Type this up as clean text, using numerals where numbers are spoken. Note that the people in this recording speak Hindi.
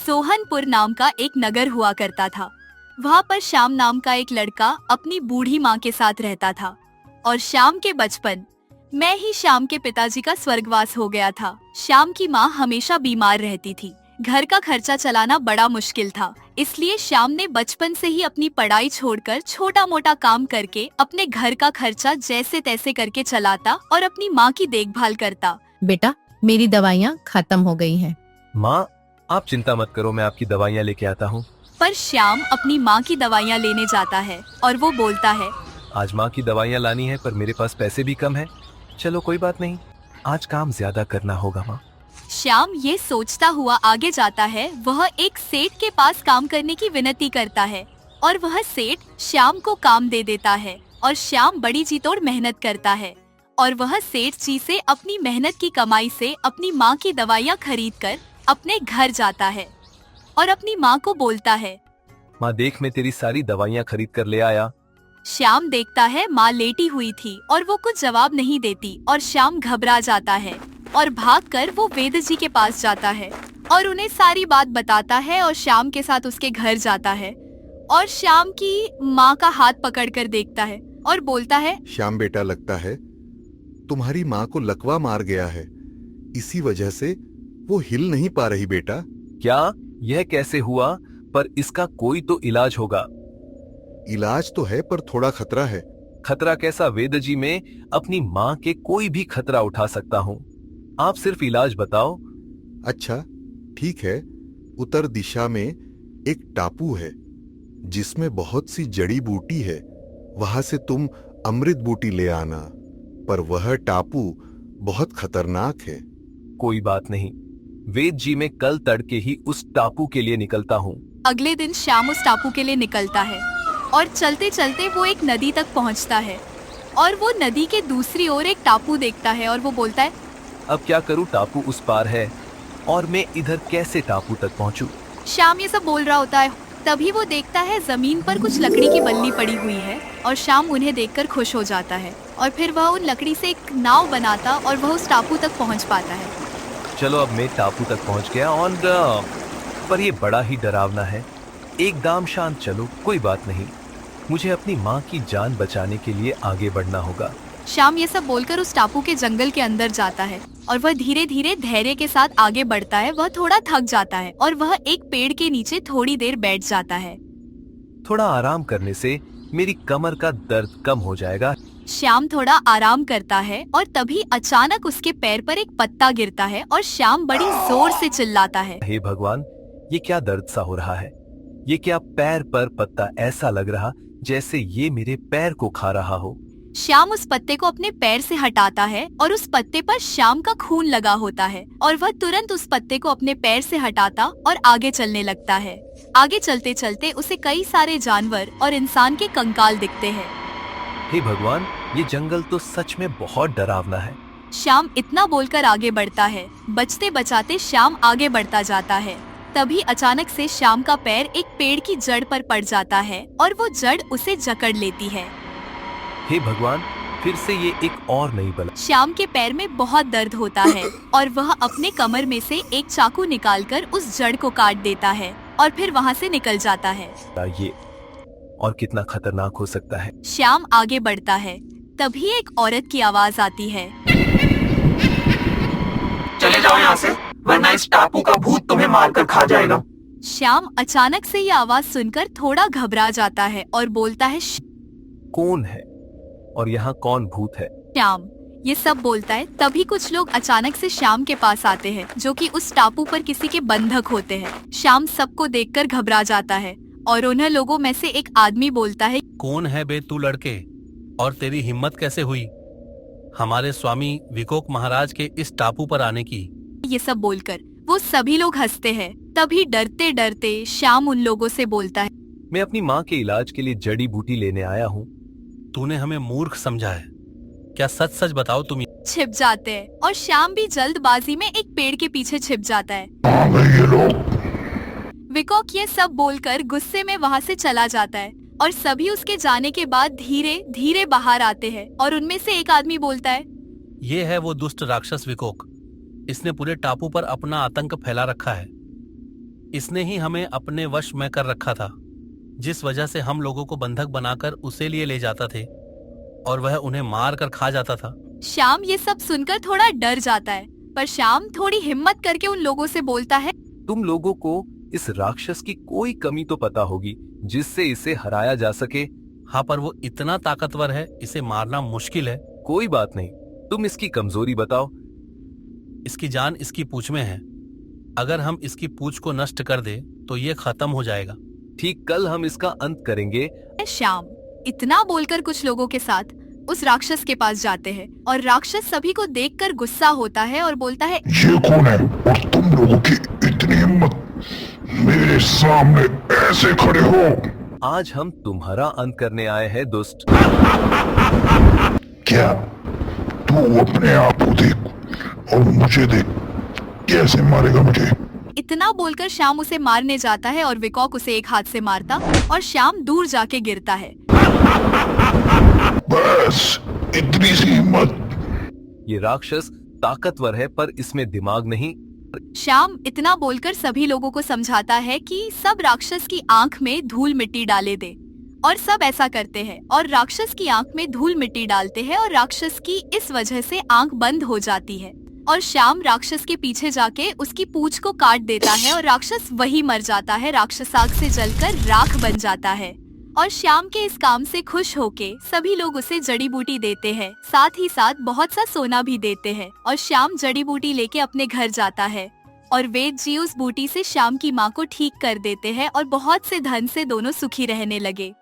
सोहनपुर नाम का एक नगर हुआ करता था। वहाँ पर श्याम नाम का एक लड़का अपनी बूढ़ी माँ के साथ रहता था और श्याम के बचपन में ही श्याम के पिताजी का स्वर्गवास हो गया था। श्याम की माँ हमेशा बीमार रहती थी। घर का खर्चा चलाना बड़ा मुश्किल था, इसलिए श्याम ने बचपन से ही अपनी पढ़ाई छोड़कर छोटा मोटा काम करके अपने घर का खर्चा जैसे तैसे करके चलाता और अपनी माँ की देखभाल करता। बेटा, मेरी दवाइयाँ खत्म हो गई हैं। माँ, आप चिंता मत करो, मैं आपकी दवाइयाँ लेके आता हूँ। पर श्याम अपनी माँ की दवाइयाँ लेने जाता है और वो बोलता है, आज माँ की दवाइयाँ लानी है, पर मेरे पास पैसे भी कम है। चलो कोई बात नहीं, आज काम ज्यादा करना होगा माँ। श्याम ये सोचता हुआ आगे जाता है। वह एक सेठ के पास काम करने की विनती करता है और वह सेठ श्याम को काम दे देता है और श्याम बड़ी जी तोड़ मेहनत करता है और वह सेठ जी से अपनी मेहनत की कमाई से अपनी माँ की दवाइयाँ खरीद कर अपने घर जाता है और अपनी माँ को बोलता है, माँ देख, मैं तेरी सारी दवाइयाँ खरीद कर ले आया। श्याम देखता है माँ लेटी हुई थी और वो कुछ जवाब नहीं देती और श्याम घबरा जाता है और भागकर वो वेद जी के पास जाता है और उन्हें सारी बात बताता है और श्याम के साथ उसके घर जाता है और श्याम की माँ का हाथ पकड़कर देखता है और बोलता है, श्याम बेटा, लगता है तुम्हारी माँ को लकवा मार गया है, इसी वजह से वो हिल नहीं पा रही बेटा। क्या? यह कैसे हुआ? पर इसका कोई तो इलाज होगा। इलाज तो है, पर थोड़ा खतरा है। खतरा कैसा? वेद जी, में अपनी माँ के कोई भी खतरा उठा सकता हूँ। आप सिर्फ इलाज बताओ। अच्छा ठीक है, उत्तर दिशा में एक टापू है जिसमें बहुत सी जड़ी बूटी है, वहां से तुम अमृत बूटी ले आना, पर वह टापू बहुत खतरनाक है। कोई बात नहीं, वेद जी, मैं कल तड़के ही उस टापू के लिए निकलता हूँ। अगले दिन श्याम उस टापू के लिए निकलता है और चलते चलते वो एक नदी तक पहुँचता है और वो नदी के दूसरी ओर एक टापू देखता है और वो बोलता है, अब क्या करूँ? टापू उस पार है और मैं इधर कैसे टापू तक पहुँचूं? श्याम ये सब बोल रहा होता है। तभी वो देखता है जमीन पर कुछ लकड़ी की बल्ली पड़ी हुई है और श्याम उन्हें देखकर खुश हो जाता है और फिर वह उन लकड़ी से एक नाव बनाता और वह उस टापू तक पहुंच पाता है। चलो, अब मैं टापू तक पहुंच गया और पर ये बड़ा ही डरावना है। एकदम शांत चलो, कोई बात नहीं। मुझे अपनी माँ की जान बचाने के लिए आगे बढ़ना होगा। श्याम ये सब बोलकर उस टापू के जंगल के अंदर जाता है और वह धीरे धीरे धैर्य के साथ आगे बढ़ता है। वह थोड़ा थक जाता है और वह एक पेड़ के नीचे थोड़ी देर बैठ जाता है। थोड़ा आराम करने से मेरी कमर का दर्द कम हो जाएगा। श्याम थोड़ा आराम करता है और तभी अचानक उसके पैर पर एक पत्ता गिरता है और श्याम बड़ी जोर से चिल्लाता है, हे भगवान, ये क्या दर्द सा हो रहा है? ये क्या पैर पर पत्ता? ऐसा लग रहा जैसे ये मेरे पैर को खा रहा हो। श्याम उस पत्ते को अपने पैर से हटाता है और उस पत्ते पर श्याम का खून लगा होता है और वह तुरंत उस पत्ते को अपने पैर से हटाता और आगे चलने लगता है। आगे चलते चलते उसे कई सारे जानवर और इंसान के कंकाल दिखते हैं। हे भगवान, ये जंगल तो सच में बहुत डरावना है। श्याम इतना बोलकर आगे बढ़ता है। बचते बचाते श्याम आगे बढ़ता जाता है। तभी अचानक से श्याम का पैर एक पेड़ की जड़ पर पड़ जाता है और वो जड़ उसे जकड़ लेती है। हे भगवान, फिर से ये एक और नई बला। श्याम के पैर में बहुत दर्द होता है और वह अपने कमर में से एक चाकू निकालकर उस जड़ को काट देता है और फिर वहाँ से निकल जाता है। ये और कितना खतरनाक हो सकता है? श्याम आगे बढ़ता है। तभी एक औरत की आवाज आती है, चले जाओ यहाँ से, वरना इस टापू का भूत तुम्हें मारकर खा जाएगा। श्याम अचानक से ये आवाज सुनकर थोड़ा घबरा जाता है और बोलता है, कौन है और यहाँ कौन भूत है? श्याम ये सब बोलता है। तभी कुछ लोग अचानक से श्याम के पास आते हैं जो कि उस टापू पर किसी के बंधक होते हैं। श्याम सबको देखकर घबरा जाता है और उन्हें लोगों में से एक आदमी बोलता है, कौन है बे तू लड़के, और तेरी हिम्मत कैसे हुई हमारे स्वामी विकोक महाराज के इस टापू पर आने की? ये सब बोलकर वो सभी लोग हंसते हैं। तभी डरते डरते श्याम उन लोगों से बोलता है, मैं अपनी माँ के इलाज के लिए जड़ी बूटी लेने आया हूँ। तूने हमें मूर्ख समझा है क्या? सच सच बताओ तुम। छिप जाते हैं और श्याम भी जल्दबाजी में एक पेड़ के पीछे छिप जाता है। विकोक ये सब बोलकर गुस्से में वहाँ से चला जाता है और सभी उसके जाने के बाद धीरे धीरे बाहर आते हैं और उनमें से एक आदमी बोलता है, ये है वो दुष्ट राक्षस विकोक। इसने पूरे टापू पर अपना आतंक फैला रखा है। इसने ही हमें अपने वश में कर रखा था, जिस वजह से हम लोगों को बंधक बनाकर उसे लिए ले जाता थे और वह उन्हें मार कर खा जाता था। श्याम ये सब सुनकर थोड़ा डर जाता है, पर श्याम थोड़ी हिम्मत करके उन लोगों से बोलता है, तुम लोगों को इस राक्षस की कोई कमी तो पता होगी जिससे इसे हराया जा सके। हाँ, पर वो इतना ताकतवर है, इसे मारना मुश्किल है। कोई बात नहीं, तुम इसकी कमजोरी बताओ। इसकी जान इसकी पूंछ में है। अगर हम इसकी पूंछ को नष्ट कर दे तो ये खत्म हो जाएगा। ठीक कल हम इसका अंत करेंगे। श्याम इतना बोलकर कुछ लोगों के साथ उस राक्षस के पास जाते हैं और राक्षस सभी को देखकर गुस्सा होता है और बोलता है, ये कौन है और तुम लोगों की इतनी हिम्मत, मेरे सामने ऐसे खड़े हो? आज हम तुम्हारा अंत करने आए हैं दुष्ट। क्या तू अपने आप को देख और मुझे देख, कैसे मारेगा मुझे? इतना बोलकर श्याम उसे मारने जाता है और विकॉक उसे एक हाथ से मारता और श्याम दूर जाके गिरता है। बस इतनी सी हिम्मत? ये राक्षस ताकतवर है पर इसमें दिमाग नहीं। श्याम इतना बोलकर सभी लोगों को समझाता है कि सब राक्षस की आंख में धूल मिट्टी डाले दे, और सब ऐसा करते हैं और राक्षस की आंख में धूल मिट्टी डालते हैं और राक्षस की इस वजह से आंख बंद हो जाती है और श्याम राक्षस के पीछे जाके उसकी पूंछ को काट देता है और राक्षस वही मर जाता है। राक्षस आग से जलकर राख बन जाता है और श्याम के इस काम से खुश होके सभी लोग उसे जड़ी बूटी देते हैं, साथ ही साथ बहुत सा सोना भी देते हैं और श्याम जड़ी बूटी लेके अपने घर जाता है और वेद जी उस बूटी से श्याम की माँ को ठीक कर देते हैं और बहुत से धन से दोनों सुखी रहने लगे।